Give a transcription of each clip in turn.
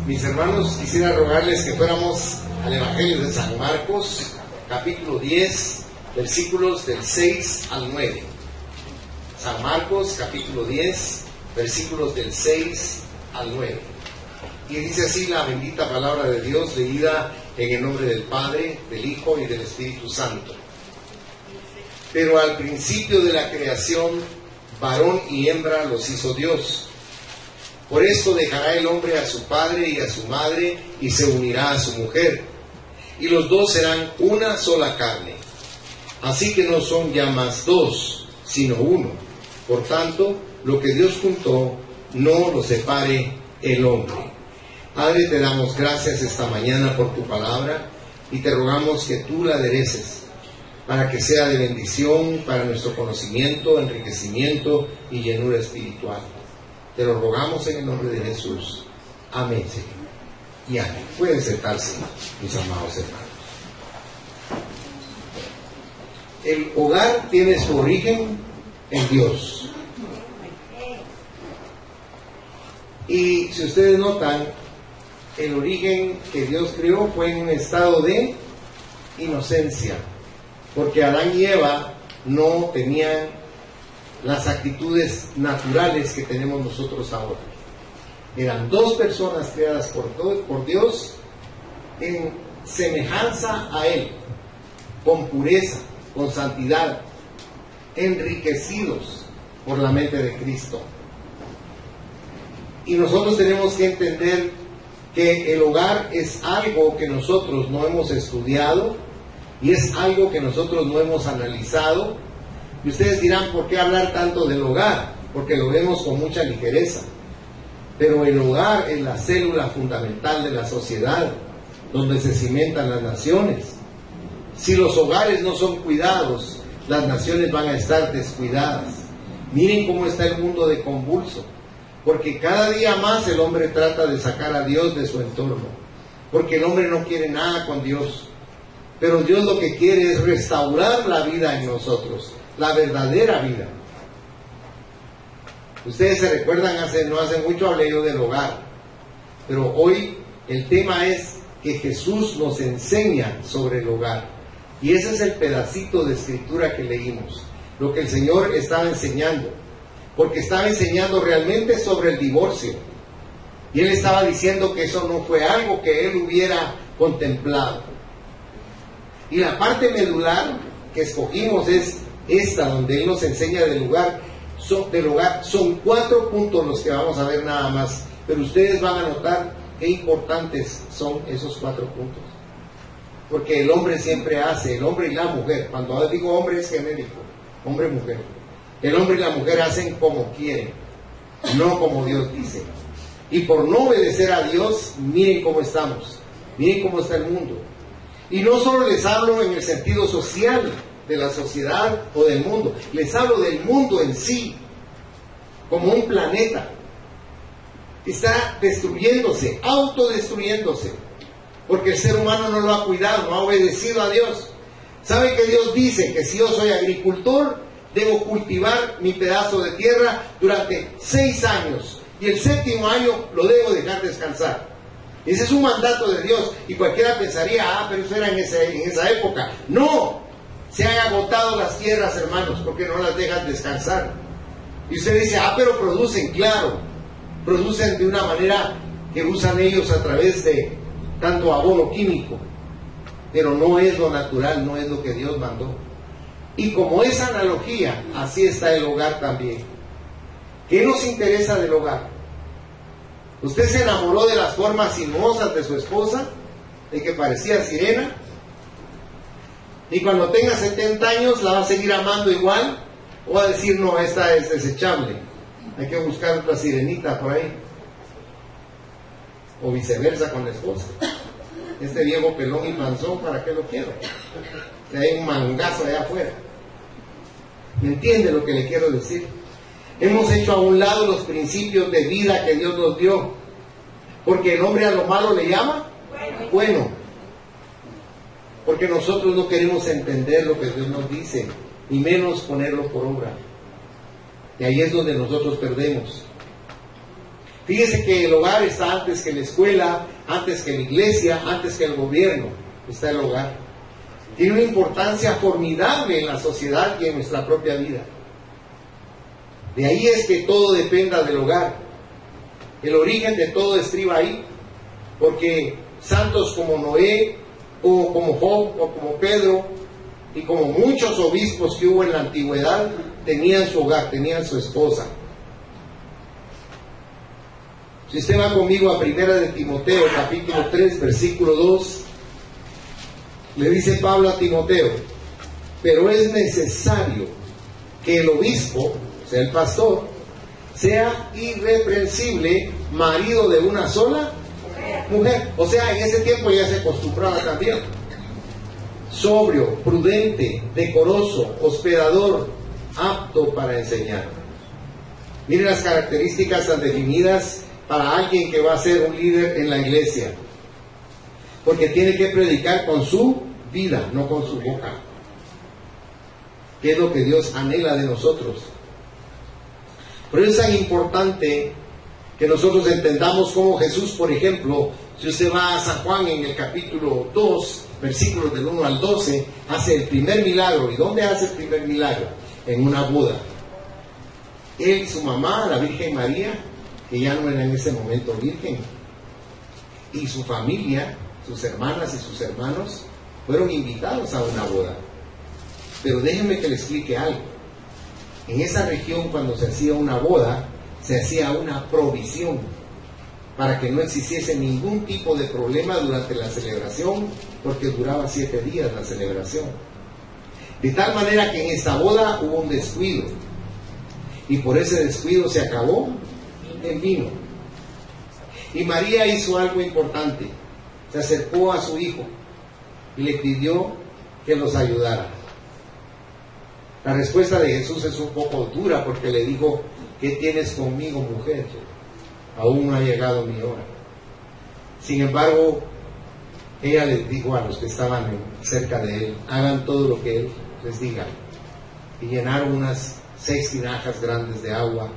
Mis hermanos, quisiera rogarles que fuéramos al Evangelio de San Marcos, capítulo 10, versículos del 6 al 9. San Marcos, capítulo 10, versículos del 6 al 9. Y dice así la bendita palabra de Dios, leída en el nombre del Padre, del Hijo y del Espíritu Santo. Pero al principio de la creación, varón y hembra los hizo Dios. Por esto dejará el hombre a su padre y a su madre, y se unirá a su mujer, y los dos serán una sola carne. Así que no son ya más dos, sino uno. Por tanto, lo que Dios juntó, no lo separe el hombre. Padre, te damos gracias esta mañana por tu palabra, y te rogamos que tú la adereces, para que sea de bendición para nuestro conocimiento, enriquecimiento y llenura espiritual. Te lo rogamos en el nombre de Jesús. Amén, Señor. Y amén. Pueden sentarse, mis amados hermanos. El hogar tiene su origen en Dios. Y si ustedes notan, el origen que Dios creó fue en un estado de inocencia, porque Adán y Eva no tenían las actitudes naturales que tenemos nosotros ahora. Eran dos personas creadas por Dios en semejanza a Él, con pureza, con santidad, enriquecidos por la mente de Cristo. Y nosotros tenemos que entender que el hogar es algo que nosotros no hemos estudiado y es algo que nosotros no hemos analizado. Y ustedes dirán, ¿por qué hablar tanto del hogar? Porque lo vemos con mucha ligereza. Pero el hogar es la célula fundamental de la sociedad, donde se cimentan las naciones. Si los hogares no son cuidados, las naciones van a estar descuidadas. Miren cómo está el mundo de convulso, porque cada día más el hombre trata de sacar a Dios de su entorno, porque el hombre no quiere nada con Dios. Pero Dios lo que quiere es restaurar la vida en nosotros, la verdadera vida. Ustedes se recuerdan, no hace mucho hablé yo del hogar, pero hoy el tema es que Jesús nos enseña sobre el hogar, y ese es el pedacito de escritura que leímos, lo que el Señor estaba enseñando, porque estaba enseñando realmente sobre el divorcio, y Él estaba diciendo que eso no fue algo que Él hubiera contemplado. Y la parte medular que escogimos es esta, donde Él nos enseña del hogar. Son 4 puntos los que vamos a ver nada más, pero ustedes van a notar qué importantes son esos 4 puntos, porque el hombre siempre hace, el hombre y la mujer, cuando digo hombre es genérico, hombre y mujer, el hombre y la mujer hacen como quieren, no como Dios dice, y por no obedecer a Dios, miren cómo estamos, miren cómo está el mundo. Y no solo les hablo en el sentido social de la sociedad o del mundo, les hablo del mundo en sí, como un planeta. Está destruyéndose, autodestruyéndose, porque el ser humano no lo ha cuidado, no ha obedecido a Dios. ¿Sabe que Dios dice que si yo soy agricultor, debo cultivar mi pedazo de tierra durante 6 años, y el 7º año lo debo dejar descansar? Ese es un mandato de Dios, y cualquiera pensaría, pero eso era en esa época. No, se han agotado las tierras, hermanos, porque no las dejan descansar. Y usted dice, pero producen, claro, producen de una manera que usan ellos a través de tanto abono químico, pero no es lo natural, no es lo que Dios mandó. Y como esa analogía, así está el hogar también. ¿Qué nos interesa del hogar? ¿Usted se enamoró de las formas sinuosas de su esposa, de que parecía sirena? Y cuando tenga 70 años, ¿la va a seguir amando igual? ¿O va a decir, no, esta es desechable, hay que buscar otra sirenita por ahí? O viceversa con la esposa. Este viejo pelón y panzón, ¿para qué lo quiero? Que hay un mangazo allá afuera. ¿Me entiende lo que le quiero decir? Hemos hecho a un lado los principios de vida que Dios nos dio, porque el hombre a lo malo le llama bueno, porque nosotros no queremos entender lo que Dios nos dice, ni menos ponerlo por obra, y ahí es donde nosotros perdemos. Fíjese que el hogar está antes que la escuela, antes que la iglesia, antes que el gobierno. Está el hogar. Tiene una importancia formidable en la sociedad y en nuestra propia vida. De ahí es que todo dependa del hogar. El origen de todo estriba ahí, porque santos como Noé, o como Job, o como Pedro, y como muchos obispos que hubo en la antigüedad, tenían su hogar, tenían su esposa. Si usted va conmigo a 1 de Timoteo, capítulo 3, versículo 2, le dice Pablo a Timoteo: pero es necesario que el obispo, o sea el pastor, sea irreprensible, marido de una sola mujer. O sea, en ese tiempo ya se acostumbraba también. Sobrio, prudente, decoroso, hospedador, apto para enseñar. Miren las características tan definidas para alguien que va a ser un líder en la iglesia. Porque tiene que predicar con su vida, no con su boca. ¿Qué es lo que Dios anhela de nosotros? Por eso es tan importante que nosotros entendamos cómo Jesús, por ejemplo, si usted va a San Juan en el capítulo 2, versículos del 1 al 12, hace el primer milagro. ¿Y dónde hace el primer milagro? En una boda. Él y su mamá, la Virgen María, que ya no era en ese momento virgen, y su familia, sus hermanas y sus hermanos, fueron invitados a una boda. Pero déjenme que les explique algo. En esa región, cuando se hacía una boda, se hacía una provisión para que no existiese ningún tipo de problema durante la celebración, porque duraba 7 días la celebración. De tal manera que en esta boda hubo un descuido, y por ese descuido se acabó el vino. Y María hizo algo importante: se acercó a su hijo y le pidió que los ayudara. La respuesta de Jesús es un poco dura, porque le dijo: ¿qué tienes conmigo, mujer? Aún no ha llegado mi hora. Sin embargo, ella les dijo a los que estaban cerca de él: hagan todo lo que él les diga. Y llenaron unas 6 tinajas grandes de agua,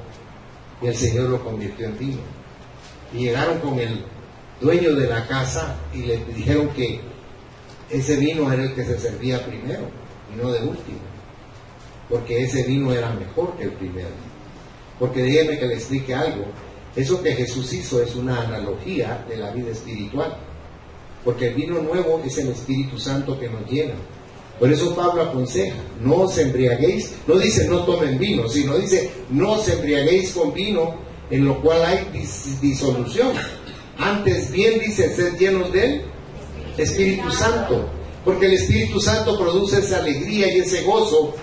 y el Señor lo convirtió en vino. Y llegaron con el dueño de la casa y le dijeron que ese vino era el que se servía primero y no de último, porque ese vino era mejor que el primero. Porque déjeme que le explique algo: eso que Jesús hizo es una analogía de la vida espiritual, porque el vino nuevo es el Espíritu Santo que nos llena. Por eso Pablo aconseja: no os embriaguéis. No dice no tomen vino, sino dice no os embriaguéis con vino, en lo cual hay disolución. Antes bien dice: sed llenos del Espíritu Santo, porque el Espíritu Santo produce esa alegría y ese gozo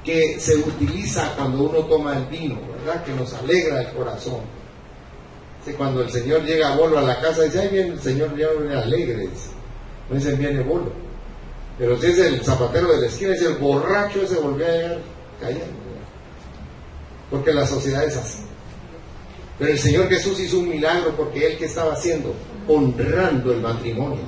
que se utiliza cuando uno toma el vino, ¿verdad? Que nos alegra el corazón. Cuando el Señor llega a Bolo a la casa, dice: ahí viene el Señor, ya viene alegre. No dicen viene Bolo. Pero si es el zapatero de la esquina, es el borracho, ese volvió a llegar cayendo. Porque la sociedad es así. Pero el Señor Jesús hizo un milagro, porque Él, ¿qué estaba haciendo? Honrando el matrimonio.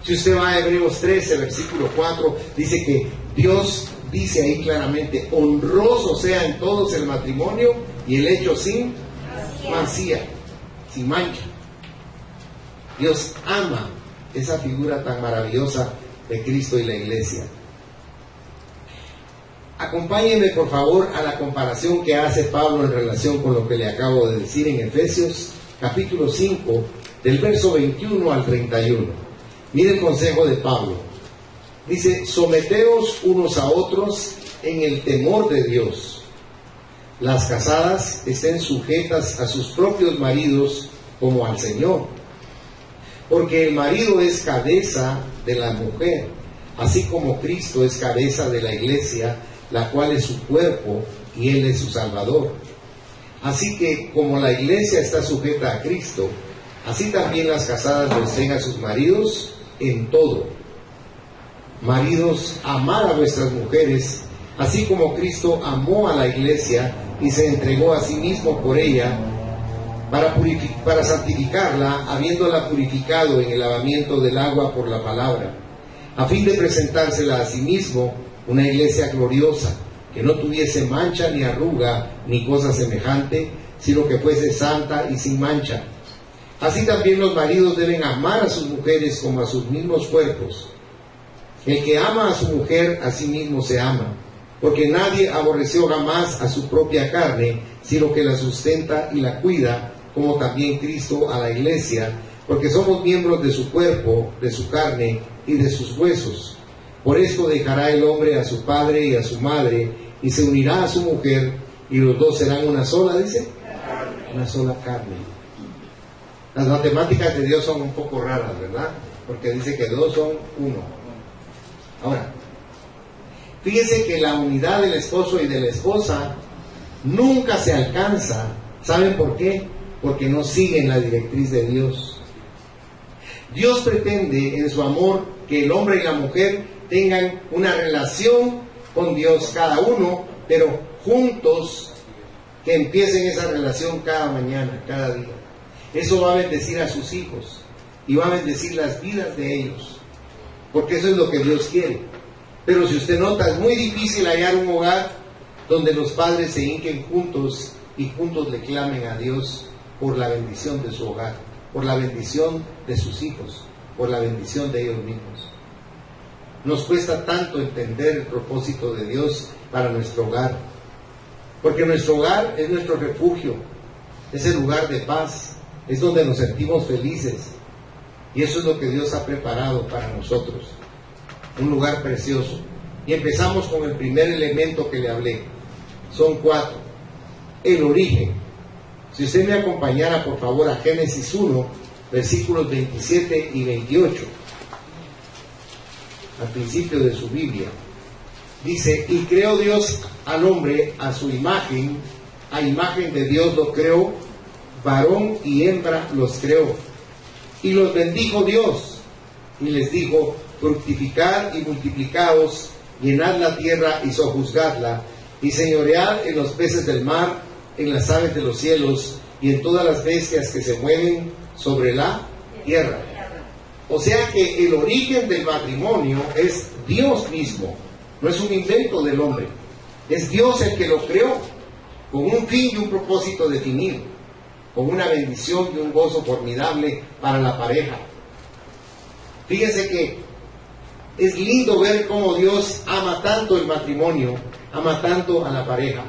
Si usted va a Hebreos 13, versículo 4, dice que Dios dice ahí claramente: honroso sea en todos el matrimonio y el hecho sin mancilla, sin mancha. Dios ama esa figura tan maravillosa de Cristo y la iglesia. Acompáñenme por favor a la comparación que hace Pablo en relación con lo que le acabo de decir en Efesios capítulo 5, del verso 21 al 31. Mire el consejo de Pablo. Dice: someteos unos a otros en el temor de Dios. Las casadas estén sujetas a sus propios maridos como al Señor, porque el marido es cabeza de la mujer, así como Cristo es cabeza de la iglesia, la cual es su cuerpo y Él es su Salvador. Así que como la iglesia está sujeta a Cristo, así también las casadas lo estén a sus maridos en todo. Maridos, amad a vuestras mujeres, así como Cristo amó a la iglesia y se entregó a sí mismo por ella, para santificarla, habiéndola purificado en el lavamiento del agua por la palabra, a fin de presentársela a sí mismo una iglesia gloriosa, que no tuviese mancha ni arruga ni cosa semejante, sino que fuese santa y sin mancha. Así también los maridos deben amar a sus mujeres como a sus mismos cuerpos. El que ama a su mujer, a sí mismo se ama, porque nadie aborreció jamás a su propia carne, sino que la sustenta y la cuida, como también Cristo a la iglesia, porque somos miembros de su cuerpo, de su carne y de sus huesos. Por esto dejará el hombre a su padre y a su madre, y se unirá a su mujer, y los dos serán una sola, dice, una sola carne. Las matemáticas de Dios son un poco raras, ¿verdad? Porque dice que dos son uno. Ahora, fíjense que la unidad del esposo y de la esposa nunca se alcanza. ¿Saben por qué? Porque no siguen la directriz de Dios. Dios pretende en su amor que el hombre y la mujer tengan una relación con Dios cada uno, pero juntos, que empiecen esa relación cada mañana, cada día. Eso va a bendecir a sus hijos y va a bendecir las vidas de ellos, porque eso es lo que Dios quiere. Pero si usted nota, es muy difícil hallar un hogar donde los padres se hinquen juntos y juntos le clamen a Dios por la bendición de su hogar, por la bendición de sus hijos, por la bendición de ellos mismos. Nos cuesta tanto entender el propósito de Dios para nuestro hogar, porque nuestro hogar es nuestro refugio, es el lugar de paz, es donde nos sentimos felices, y eso es lo que Dios ha preparado para nosotros, un lugar precioso. Y empezamos con el primer elemento que le hablé. Son 4. El origen. Si usted me acompañara, por favor, a Génesis 1, versículos 27 y 28, al principio de su Biblia. Dice: y creó Dios al hombre a su imagen, a imagen de Dios lo creó, varón y hembra los creó. Y los bendijo Dios, y les dijo: fructificad y multiplicaos, llenad la tierra y sojuzgadla, y señoread en los peces del mar, en las aves de los cielos, y en todas las bestias que se mueven sobre la tierra. O sea que el origen del matrimonio es Dios mismo, no es un invento del hombre, es Dios el que lo creó, con un fin y un propósito definido, con una bendición y un gozo formidable para la pareja. Fíjense que es lindo ver cómo Dios ama tanto el matrimonio, ama tanto a la pareja,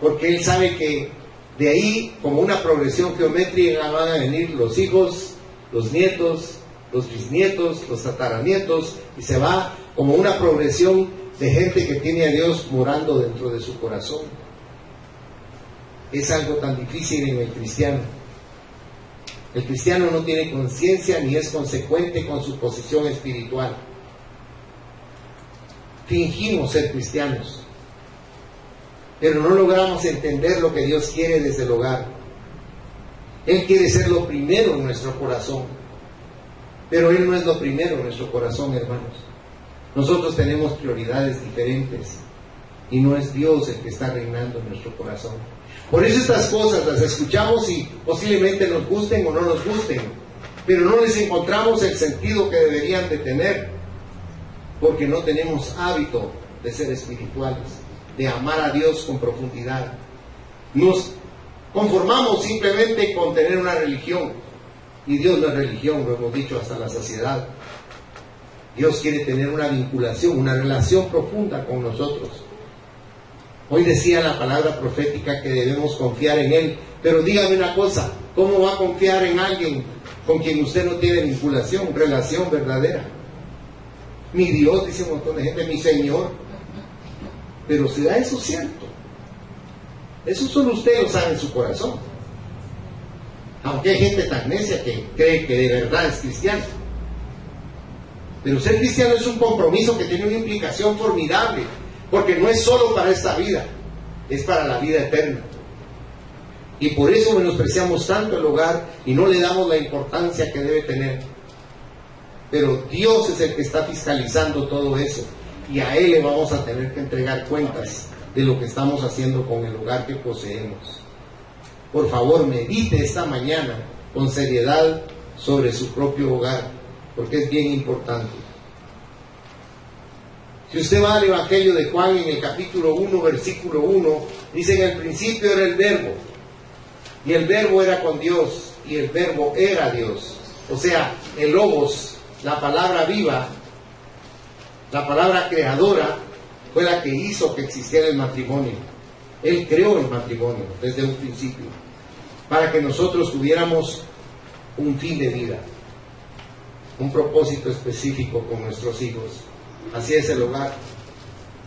porque Él sabe que de ahí, como una progresión geométrica, van a venir los hijos, los nietos, los bisnietos, los tataranietos, y se va como una progresión de gente que tiene a Dios morando dentro de su corazón. Es algo tan difícil en el cristiano. El cristiano no tiene conciencia ni es consecuente con su posición espiritual. Fingimos ser cristianos, pero no logramos entender lo que Dios quiere desde el hogar. Él quiere ser lo primero en nuestro corazón, pero Él no es lo primero en nuestro corazón, hermanos. Nosotros tenemos prioridades diferentes y no es Dios el que está reinando en nuestro corazón. Por eso estas cosas las escuchamos y posiblemente nos gusten o no nos gusten, pero no les encontramos el sentido que deberían de tener, porque no tenemos hábito de ser espirituales, de amar a Dios con profundidad. Nos conformamos simplemente con tener una religión, y Dios no es religión, lo hemos dicho hasta la saciedad. Dios quiere tener una vinculación, una relación profunda con nosotros. Hoy decía la palabra profética que debemos confiar en Él, pero dígame una cosa: ¿cómo va a confiar en alguien con quien usted no tiene vinculación, relación verdadera? Mi Dios, dice un montón de gente, mi Señor. Pero ¿será eso cierto? Eso solo usted lo sabe en su corazón. Aunque hay gente tan necia que cree que de verdad es cristiano. Pero ser cristiano es un compromiso que tiene una implicación formidable, porque no es solo para esta vida, es para la vida eterna. Y por eso menospreciamos tanto el hogar y no le damos la importancia que debe tener. Pero Dios es el que está fiscalizando todo eso, y a Él le vamos a tener que entregar cuentas de lo que estamos haciendo con el hogar que poseemos. Por favor, medite esta mañana con seriedad sobre su propio hogar, porque es bien importante. Si usted va al Evangelio de Juan en el capítulo 1, versículo 1, dice: en el principio era el Verbo, y el Verbo era con Dios, y el Verbo era Dios. O sea, el Logos, la palabra viva, la palabra creadora, fue la que hizo que existiera el matrimonio. Él creó el matrimonio desde un principio, para que nosotros tuviéramos un fin de vida, un propósito específico con nuestros hijos. Así es el hogar.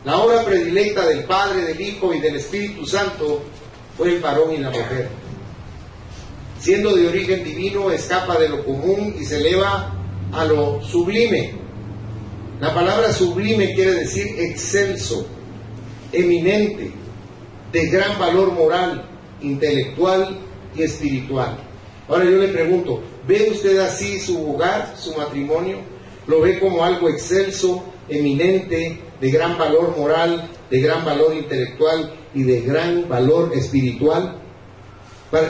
La obra predilecta del Padre, del Hijo y del Espíritu Santo fue el varón y la mujer. Siendo de origen divino, escapa de lo común y se eleva a lo sublime. La palabra sublime quiere decir excelso, eminente, de gran valor moral, intelectual y espiritual. Ahora yo le pregunto, ¿ve usted así su hogar, su matrimonio? ¿Lo ve como algo excelso, eminente, de gran valor moral, de gran valor intelectual y de gran valor espiritual?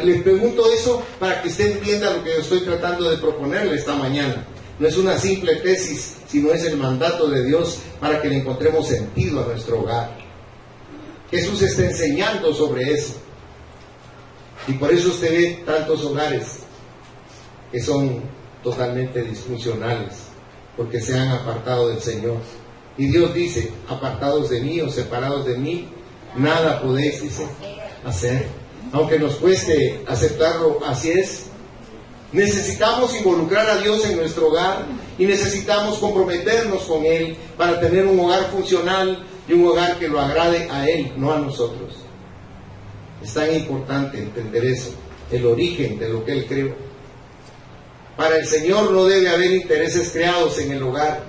Les pregunto eso para que usted entienda lo que yo estoy tratando de proponerle esta mañana. No es una simple tesis, sino es el mandato de Dios para que le encontremos sentido a nuestro hogar. Jesús está enseñando sobre eso. Y por eso usted ve tantos hogares que son totalmente disfuncionales, porque se han apartado del Señor. Y Dios dice: apartados de mí o separados de mí, nada podéis, dice, hacer. Aunque nos cueste aceptarlo, así es. Necesitamos involucrar a Dios en nuestro hogar y necesitamos comprometernos con Él para tener un hogar funcional y un hogar que lo agrade a Él, no a nosotros. Es tan importante entender eso, el origen de lo que Él creó. Para el Señor no debe haber intereses creados en el hogar.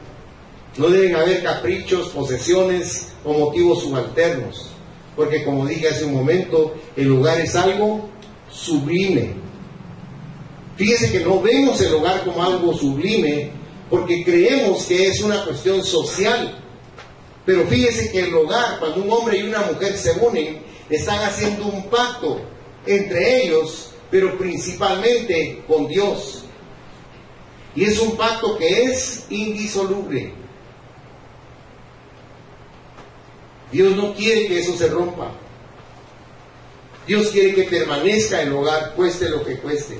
No deben haber caprichos, posesiones o motivos subalternos. Porque como dije hace un momento, el hogar es algo sublime. Fíjese que no vemos el hogar como algo sublime porque creemos que es una cuestión social. Pero fíjese que el hogar, cuando un hombre y una mujer se unen, están haciendo un pacto entre ellos, pero principalmente con Dios. Y es un pacto que es indisoluble. Dios no quiere que eso se rompa. Dios quiere que permanezca el hogar, cueste lo que cueste.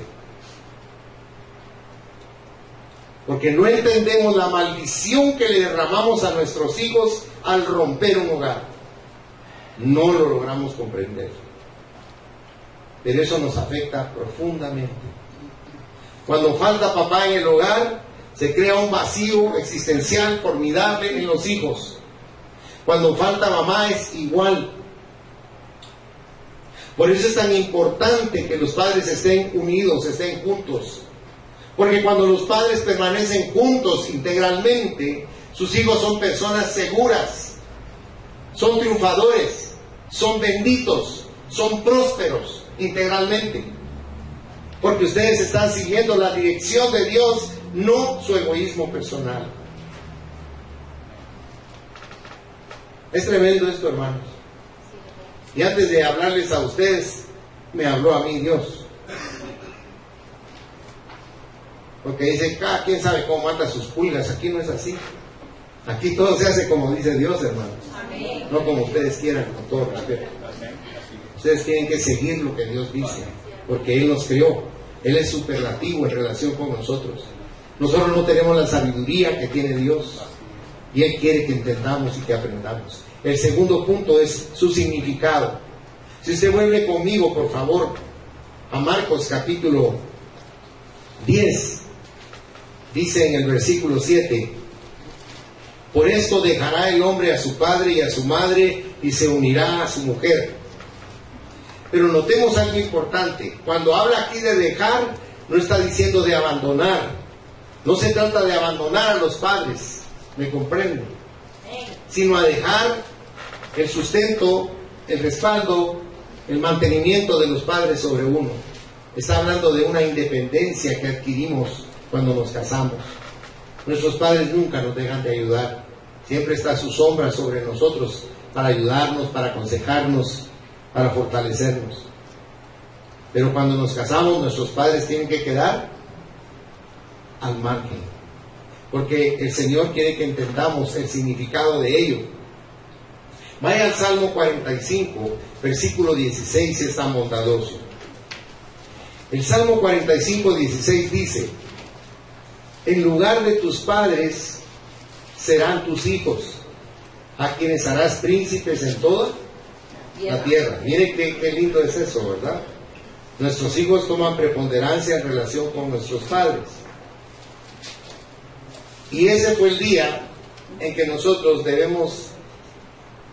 Porque no entendemos la maldición que le derramamos a nuestros hijos al romper un hogar. No lo logramos comprender. Pero eso nos afecta profundamente. Cuando falta papá en el hogar, se crea un vacío existencial formidable en los hijos. Cuando falta mamá es igual. Por eso es tan importante que los padres estén unidos, estén juntos. Porque cuando los padres permanecen juntos integralmente, sus hijos son personas seguras, son triunfadores, son benditos, son prósperos integralmente. Porque ustedes están siguiendo la dirección de Dios, no su egoísmo personal. Es tremendo esto, hermanos. Y antes de hablarles a ustedes, me habló a mí Dios. Porque dice, cada quien sabe cómo mata sus pulgas. Aquí no es así. Aquí todo se hace como dice Dios, hermanos. Amén. No como ustedes quieran, con todo respeto. Ustedes tienen que seguir lo que Dios dice, porque Él nos creó. Él es superlativo en relación con nosotros. Nosotros no tenemos la sabiduría que tiene Dios, y Él quiere que entendamos y que aprendamos. El segundo punto es su significado. Si usted vuelve conmigo, por favor, a Marcos capítulo 10, dice en el versículo 7: por esto dejará el hombre a su padre y a su madre y se unirá a su mujer. Pero notemos algo importante. Cuando habla aquí de dejar, no está diciendo de abandonar. No se trata de abandonar a los padres, ¿me comprende? Sino a dejar el sustento, el respaldo, el mantenimiento de los padres sobre uno. Está hablando de una independencia que adquirimos cuando nos casamos. Nuestros padres nunca nos dejan de ayudar. Siempre está su sombra sobre nosotros para ayudarnos, para aconsejarnos, para fortalecernos. Pero cuando nos casamos, nuestros padres tienen que quedar al margen. porque el Señor quiere que entendamos el significado de ello. Vaya al Salmo 45, versículo 16, es tan bondadoso. El Salmo 45, 16 dice: en lugar de tus padres serán tus hijos, a quienes harás príncipes en toda la tierra. Mire qué lindo es eso, ¿verdad? Nuestros hijos toman preponderancia en relación con nuestros padres. Y ese fue el día en que nosotros debemos,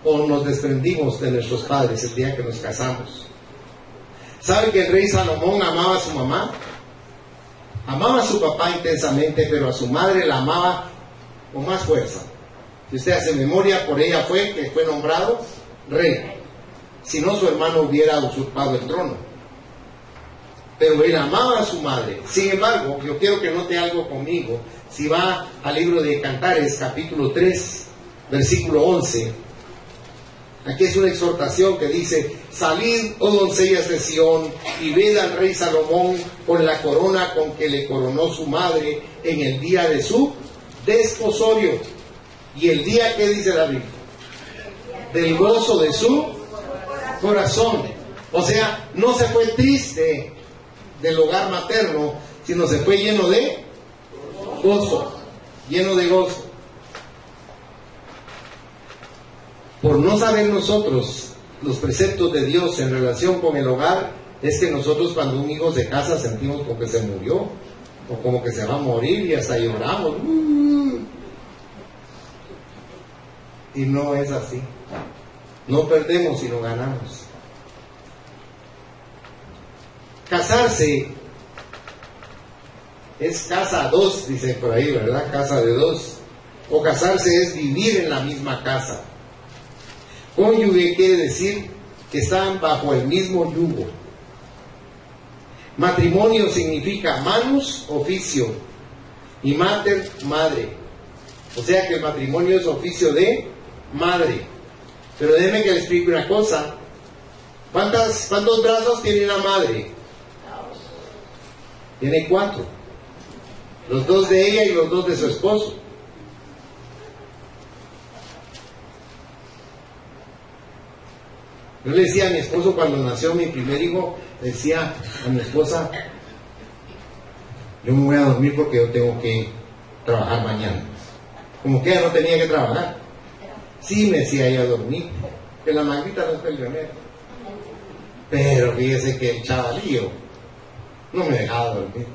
o nos desprendimos de nuestros padres, el día que nos casamos. ¿Sabe que el rey Salomón amaba a su mamá? Amaba a su papá intensamente, pero a su madre la amaba con más fuerza. Si usted hace memoria, por ella fue que fue nombrado rey. Si no, su hermano hubiera usurpado el trono. Pero él amaba a su madre. Sin embargo, yo quiero que note algo conmigo. Si va al libro de Cantares, capítulo 3, versículo 11, aquí es una exhortación que dice: salid, oh doncellas de Sión, y ved al rey Salomón con la corona con que le coronó su madre en el día de su desposorio. Y el día, ¿qué dice David? Del gozo de su corazón. O sea, no se fue triste del hogar materno, sino se fue lleno de gozo, lleno de gozo. Por no saber nosotros los preceptos de Dios en relación con el hogar, es que nosotros cuando un hijo se casa sentimos como que se murió, o como que se va a morir, y hasta lloramos. Y no es así. No perdemos, sino ganamos. Casarse es casa a dos, dicen por ahí, ¿verdad? Casa de dos. O casarse es vivir en la misma casa. Cónyuge quiere decir que están bajo el mismo yugo. Matrimonio significa manus, oficio, y mater, madre. O sea que el matrimonio es oficio de madre. Pero déjeme que le explique una cosa. ¿Cuántos brazos tiene una madre? Tiene 4. Los 2 de ella y los 2 de su esposo. Yo le decía a mi esposo cuando nació mi primer hijo, decía a mi esposa: yo me voy a dormir porque yo tengo que trabajar mañana. Como que ella no tenía que trabajar. Sí, me decía ella, dormir, que la manguita no es peleonera. Pero fíjese que el chavalillo no me dejaba dormir.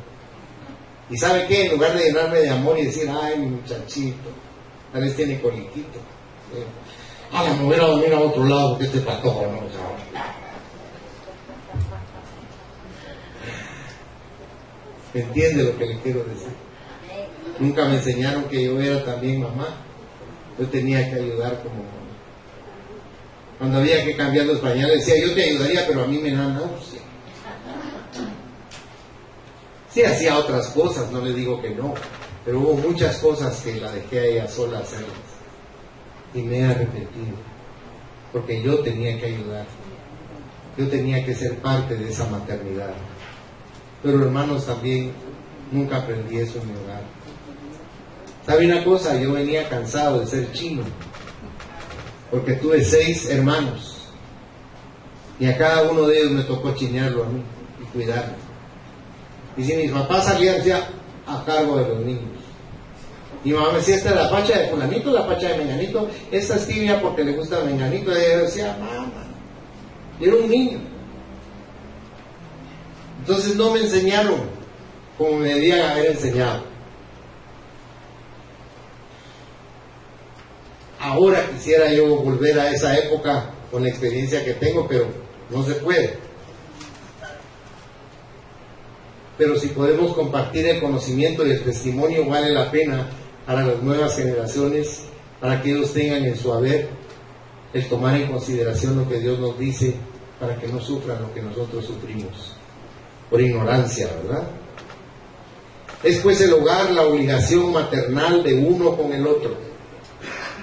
¿Y sabe qué? En lugar de llenarme de amor y decir: ay, mi muchachito, tal vez tiene coliquito, la me voy a dormir a otro lado porque este patojo no sabe. ¿Entiende lo que le quiero decir? Nunca me enseñaron que yo era también mamá. Yo tenía que ayudar como mamá. Cuando había que cambiar los pañales, decía: yo te ayudaría, pero a mí me da náusea. Sí, hacía otras cosas, no le digo que no, pero hubo muchas cosas que la dejé a ella sola hacerlas. Y me he arrepentido, porque yo tenía que ayudar. Yo tenía que ser parte de esa maternidad. Pero hermanos, también nunca aprendí eso en mi hogar. ¿Sabe una cosa? Yo venía cansado de ser chino, porque tuve 6 hermanos, y a cada uno de ellos me tocó chinearlo a mí y cuidarlo. Y si mis papás salían, decía: a cargo de los niños. Mi mamá me decía: esta es la pacha de fulanito, la pacha de menganito, esta es tibia porque le gusta a menganito. Y yo decía: mamá, yo era un niño. Entonces no me enseñaron como me debían haber enseñado. Ahora quisiera yo volver a esa época con la experiencia que tengo, pero no se puede. Pero si podemos compartir el conocimiento y el testimonio, vale la pena para las nuevas generaciones, para que ellos tengan en su haber el tomar en consideración lo que Dios nos dice, para que no sufran lo que nosotros sufrimos por ignorancia, ¿verdad? Es pues el hogar la obligación maternal de uno con el otro.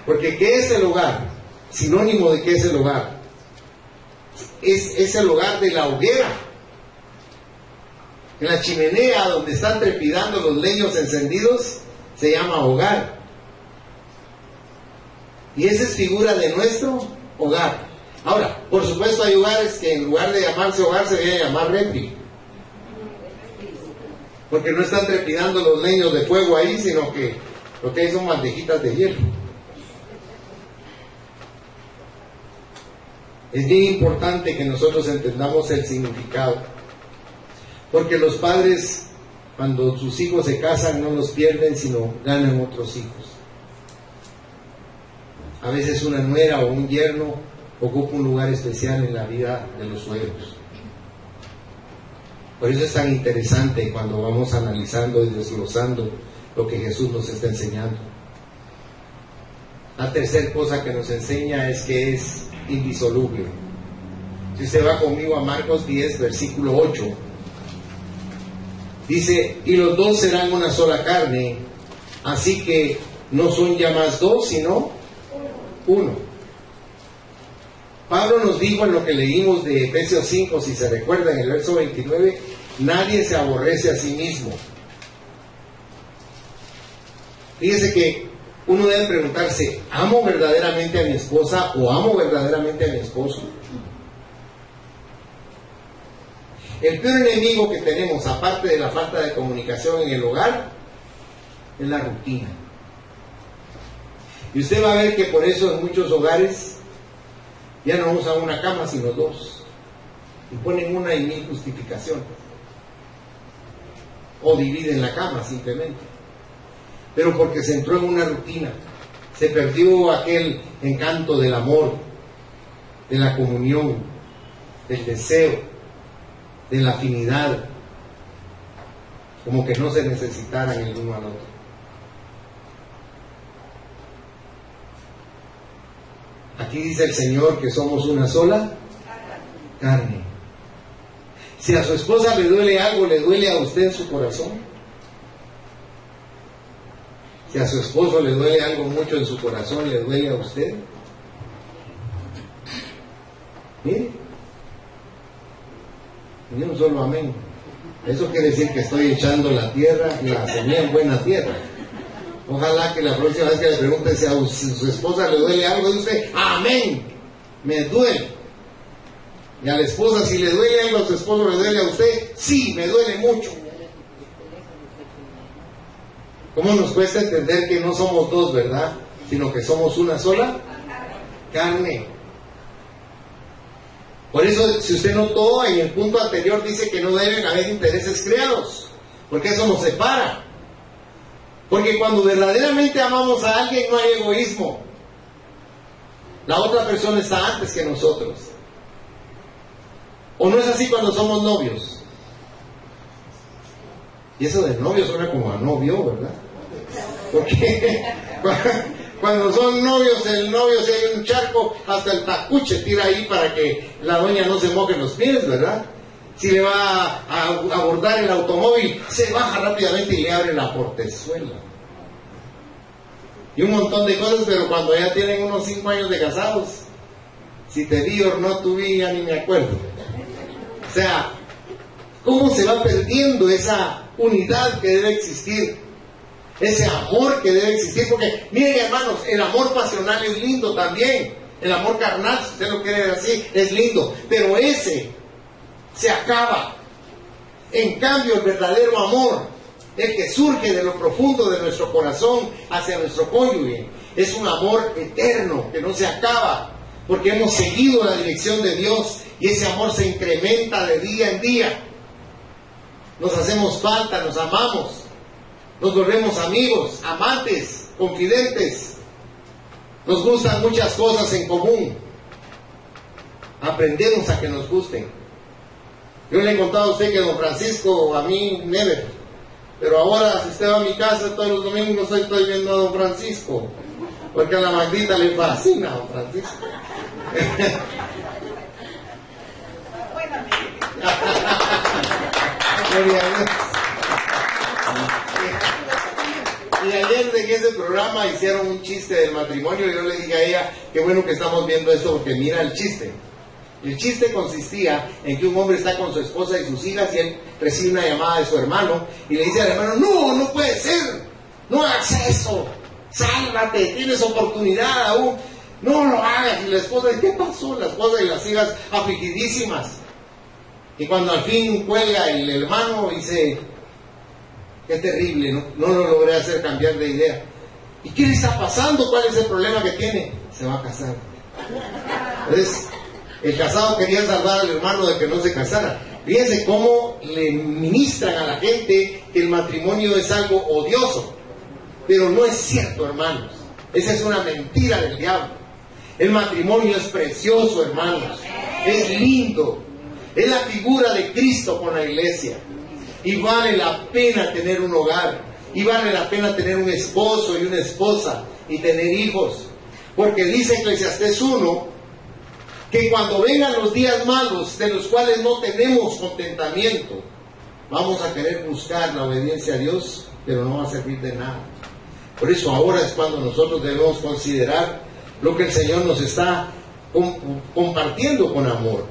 Porque ¿qué es el hogar? Sinónimo de ¿qué es el hogar? Es el hogar de la hoguera. En la chimenea donde están trepidando los leños encendidos, se llama hogar. Y esa es figura de nuestro hogar. Ahora, por supuesto hay hogares que en lugar de llamarse hogar se debe llamar refri, porque no están trepidando los leños de fuego ahí, sino que lo que hay son bandejitas de hielo. Es bien importante que nosotros entendamos el significado, porque los padres, cuando sus hijos se casan, no los pierden, sino ganan otros hijos. A veces una nuera o un yerno ocupa un lugar especial en la vida de los suegros. Por eso es tan interesante cuando vamos analizando y desglosando lo que Jesús nos está enseñando. La tercera cosa que nos enseña es que es indisoluble. Si usted va conmigo a Marcos 10, versículo 8, dice: y los dos serán una sola carne, así que no son ya más dos, sino uno. Pablo nos dijo en lo que leímos de Efesios 5, si se recuerda, en el verso 29, nadie se aborrece a sí mismo. Fíjese que uno debe preguntarse, ¿amo verdaderamente a mi esposa o amo verdaderamente a mi esposo? El peor enemigo que tenemos, aparte de la falta de comunicación en el hogar, es la rutina. Y usted va a ver que por eso en muchos hogares ya no usan una cama, sino dos. Y ponen una y mil justificaciones. O dividen la cama simplemente. Pero porque se entró en una rutina. Se perdió aquel encanto del amor, de la comunión, del deseo, de la afinidad. Como que no se necesitaran el uno al otro. Aquí dice el Señor que somos una sola carne. Si a su esposa le duele algo, ¿le duele a usted en su corazón? Si a su esposo le duele algo mucho en su corazón, ¿le duele a usted? Mire, ni un solo amén. Eso quiere decir que estoy echando la tierra y la semilla en buena tierra. Ojalá que la próxima vez que le pregunte si a su esposa le duele algo, dice, amén, me duele. Y a la esposa, si le duele algo a su esposo, ¿le duele a usted? Sí, me duele mucho. ¿Cómo nos cuesta entender que no somos dos, verdad? Sino que somos una sola carne. Por eso, si usted notó, en el punto anterior dice que no deben haber intereses creados, porque eso nos separa. Porque cuando verdaderamente amamos a alguien no hay egoísmo. La otra persona está antes que nosotros. ¿O no es así cuando somos novios? Y eso de novio suena como a novio, ¿verdad? Porque cuando son novios, el novio, si hay un charco, hasta el tacuche tira ahí para que la doña no se moje los pies, ¿verdad? Si le va a abordar el automóvil, se baja rápidamente y le abre la portezuela. Y un montón de cosas, pero cuando ya tienen unos 5 años de casados, si te vi o no te vi, ya ni me acuerdo. O sea, ¿cómo se va perdiendo esa unidad que debe existir? Ese amor que debe existir, porque miren hermanos, el amor pasional es lindo también. El amor carnal, si usted lo quiere ver así, es lindo, pero ese se acaba. En cambio, el verdadero amor, el que surge de lo profundo de nuestro corazón hacia nuestro cónyuge, es un amor eterno que no se acaba, porque hemos seguido la dirección de Dios y ese amor se incrementa de día en día. Nos hacemos falta, nos amamos, nos volvemos amigos, amantes, confidentes. Nos gustan muchas cosas en común. Aprendemos a que nos gusten. Yo le he contado a usted que don Francisco, a mí, never. Pero ahora, si usted va a mi casa todos los domingos, estoy viendo a don Francisco. Porque a la Magdita le fascina a don Francisco. Y ayer en ese programa hicieron un chiste del matrimonio y yo le dije a ella, qué bueno que estamos viendo esto porque mira el chiste. El chiste consistía en que un hombre está con su esposa y sus hijas y él recibe una llamada de su hermano y le dice al hermano, no puede ser, no hagas eso, sálvate, tienes oportunidad aún, no lo hagas. Y la esposa, ¿qué pasó? La esposa y las hijas afligidísimas. Y cuando al fin cuelga el hermano, dice, qué terrible, no lo logré hacer cambiar de idea. ¿Y qué le está pasando? ¿Cuál es el problema que tiene? Se va a casar. Entonces, el casado quería salvar al hermano de que no se casara. Fíjense cómo le ministran a la gente que el matrimonio es algo odioso. Pero no es cierto, hermanos. Esa es una mentira del diablo. El matrimonio es precioso, hermanos. Es lindo. Es la figura de Cristo con la iglesia. Y vale la pena tener un hogar. Y vale la pena tener un esposo y una esposa. Y tener hijos. Porque dice Eclesiastés 1, que cuando vengan los días malos, de los cuales no tenemos contentamiento, vamos a querer buscar la obediencia a Dios, pero no va a servir de nada. Por eso ahora es cuando nosotros debemos considerar lo que el Señor nos está compartiendo con amor.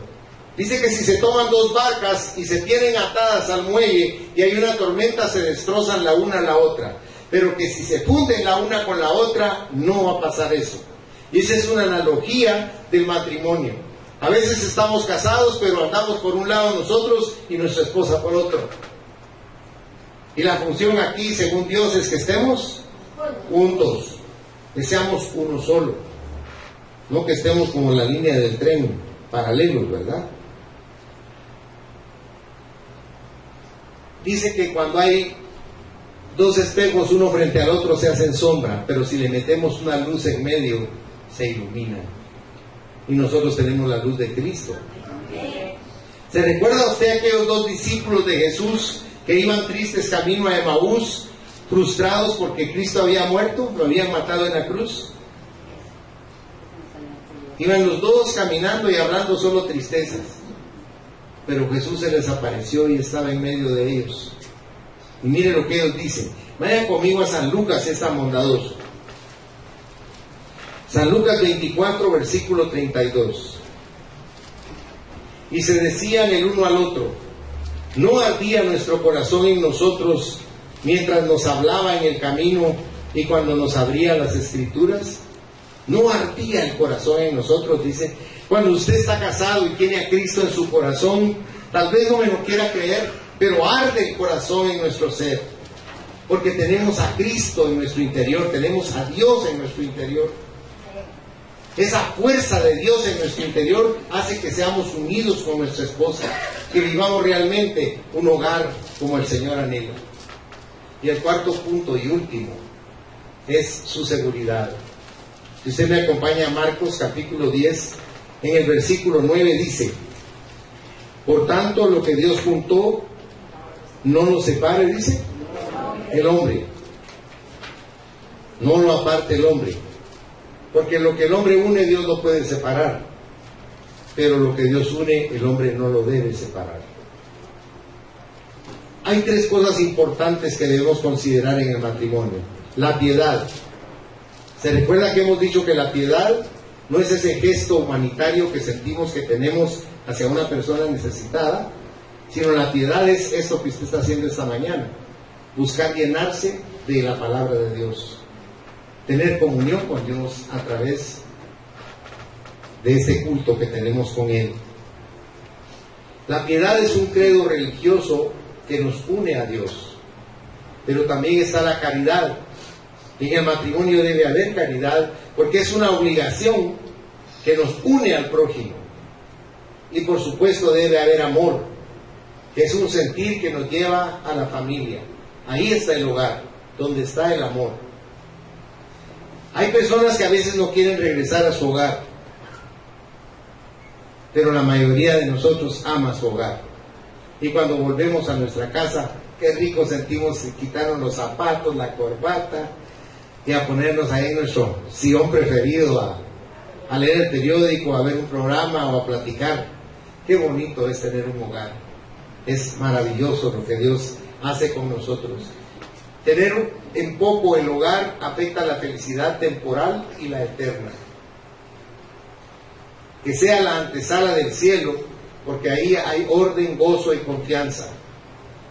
Dice que si se toman dos barcas y se tienen atadas al muelle y hay una tormenta, se destrozan la una a la otra. Pero que si se funden la una con la otra, no va a pasar eso. Y esa es una analogía del matrimonio. A veces estamos casados, pero andamos por un lado nosotros y nuestra esposa por otro. Y la función aquí, según Dios, es que estemos juntos, que seamos uno solo. No que estemos como en la línea del tren, paralelos, ¿verdad? Dice que cuando hay dos espejos, uno frente al otro, se hacen sombra, pero si le metemos una luz en medio, se ilumina. Y nosotros tenemos la luz de Cristo. ¿Se recuerda usted aquellos dos discípulos de Jesús que iban tristes camino a Emaús, frustrados porque Cristo había muerto, lo habían matado en la cruz? Iban los dos caminando y hablando solo tristezas. Pero Jesús se les apareció y estaba en medio de ellos. Y mire lo que ellos dicen. Vayan conmigo a San Lucas, es tan bondadoso. San Lucas 24, versículo 32. Y se decían el uno al otro, ¿no ardía nuestro corazón en nosotros mientras nos hablaba en el camino y cuando nos abría las Escrituras? No ardía el corazón en nosotros, dice. Cuando usted está casado y tiene a Cristo en su corazón, tal vez no me lo quiera creer, pero arde el corazón en nuestro ser. Porque tenemos a Cristo en nuestro interior, tenemos a Dios en nuestro interior. Esa fuerza de Dios en nuestro interior hace que seamos unidos con nuestra esposa, que vivamos realmente un hogar como el Señor anhela. Y el cuarto punto y último es su seguridad. Si usted me acompaña a Marcos capítulo 10, en el versículo 9 dice, por tanto lo que Dios juntó, no lo separe, dice, el hombre. No lo aparte el hombre. Porque lo que el hombre une, Dios lo puede separar. Pero lo que Dios une, el hombre no lo debe separar. Hay tres cosas importantes que debemos considerar en el matrimonio. La piedad. ¿Se recuerda que hemos dicho que la piedad no es ese gesto humanitario que sentimos que tenemos hacia una persona necesitada? Sino la piedad es esto que usted está haciendo esta mañana. Buscar llenarse de la palabra de Dios. Tener comunión con Dios a través de ese culto que tenemos con Él. La piedad es un credo religioso que nos une a Dios. Pero también está la caridad. En el matrimonio debe haber caridad porque es una obligación que nos une al prójimo. Y por supuesto debe haber amor, que es un sentir que nos lleva a la familia. Ahí está el hogar, donde está el amor. Hay personas que a veces no quieren regresar a su hogar, pero la mayoría de nosotros ama su hogar. Y cuando volvemos a nuestra casa, qué rico sentimos quitarnos los zapatos, la corbata, y a ponernos ahí en nuestro sillón preferido a leer el periódico, a ver un programa o a platicar. Qué bonito es tener un hogar. Es maravilloso lo que Dios hace con nosotros. Tener en poco el hogar afecta la felicidad temporal y la eterna. Que sea la antesala del cielo, porque ahí hay orden, gozo y confianza.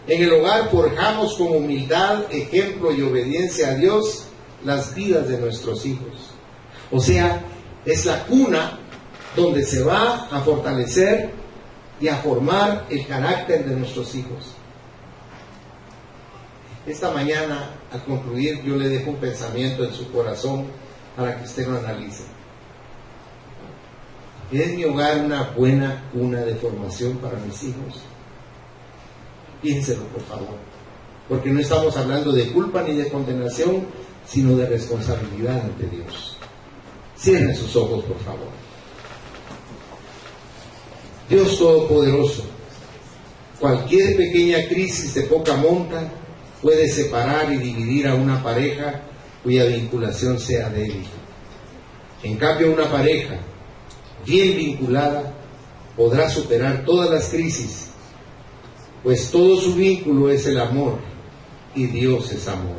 En el hogar forjamos con humildad, ejemplo y obediencia a Dios las vidas de nuestros hijos. O sea, es la cuna donde se va a fortalecer y a formar el carácter de nuestros hijos. Esta mañana, al concluir, yo le dejo un pensamiento en su corazón para que usted lo analice. ¿Es mi hogar una buena cuna de formación para mis hijos? Piénselo, por favor, porque no estamos hablando de culpa ni de condenación, sino de responsabilidad ante Dios. Cierren sus ojos, por favor. Dios Todopoderoso, cualquier pequeña crisis de poca monta puede separar y dividir a una pareja cuya vinculación sea débil. En cambio, una pareja bien vinculada podrá superar todas las crisis, pues todo su vínculo es el amor y Dios es amor.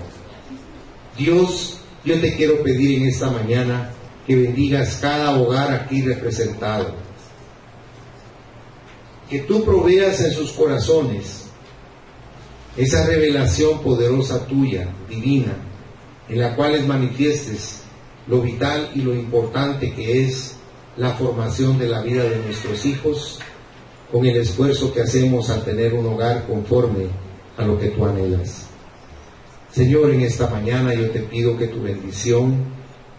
Dios, yo te quiero pedir en esta mañana que bendigas cada hogar aquí representado, que tú proveas en sus corazones esa revelación poderosa tuya, divina, en la cual les manifiestes lo vital y lo importante que es la formación de la vida de nuestros hijos, con el esfuerzo que hacemos al tener un hogar conforme a lo que tú anhelas. Señor, en esta mañana yo te pido que tu bendición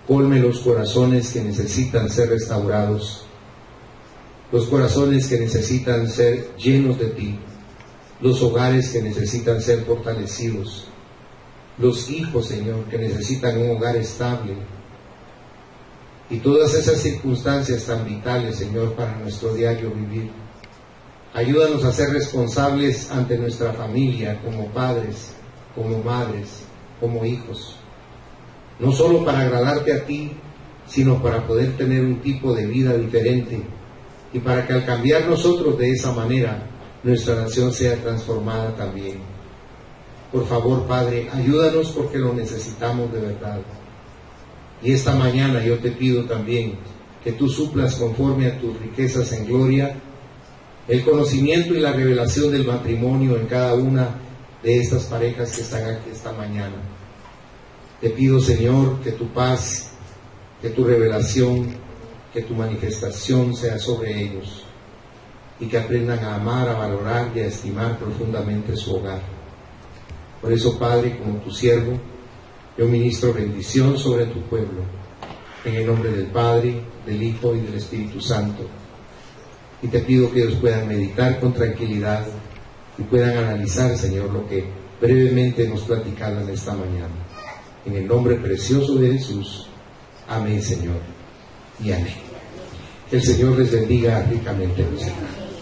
colme los corazones que necesitan ser restaurados, los corazones que necesitan ser llenos de ti, los hogares que necesitan ser fortalecidos, los hijos, Señor, que necesitan un hogar estable, y todas esas circunstancias tan vitales, Señor, para nuestro diario vivir. Ayúdanos a ser responsables ante nuestra familia, como padres, como madres, como hijos, no solo para agradarte a ti, sino para poder tener un tipo de vida diferente, y para que al cambiar nosotros de esa manera, nuestra nación sea transformada también. Por favor, Padre, ayúdanos porque lo necesitamos de verdad. Y esta mañana yo te pido también que tú suplas conforme a tus riquezas en gloria el conocimiento y la revelación del matrimonio en cada una de estas parejas que están aquí esta mañana. Te pido, Señor, que tu paz, que tu revelación, que tu manifestación sea sobre ellos, y que aprendan a amar, a valorar y a estimar profundamente su hogar. Por eso, Padre, como tu siervo, yo ministro bendición sobre tu pueblo, en el nombre del Padre, del Hijo y del Espíritu Santo. Y te pido que ellos puedan meditar con tranquilidad y puedan analizar, Señor, lo que brevemente hemos platicado en esta mañana. En el nombre precioso de Jesús. Amén, Señor, y amén. Que el Señor les bendiga ricamente, mis hermanos.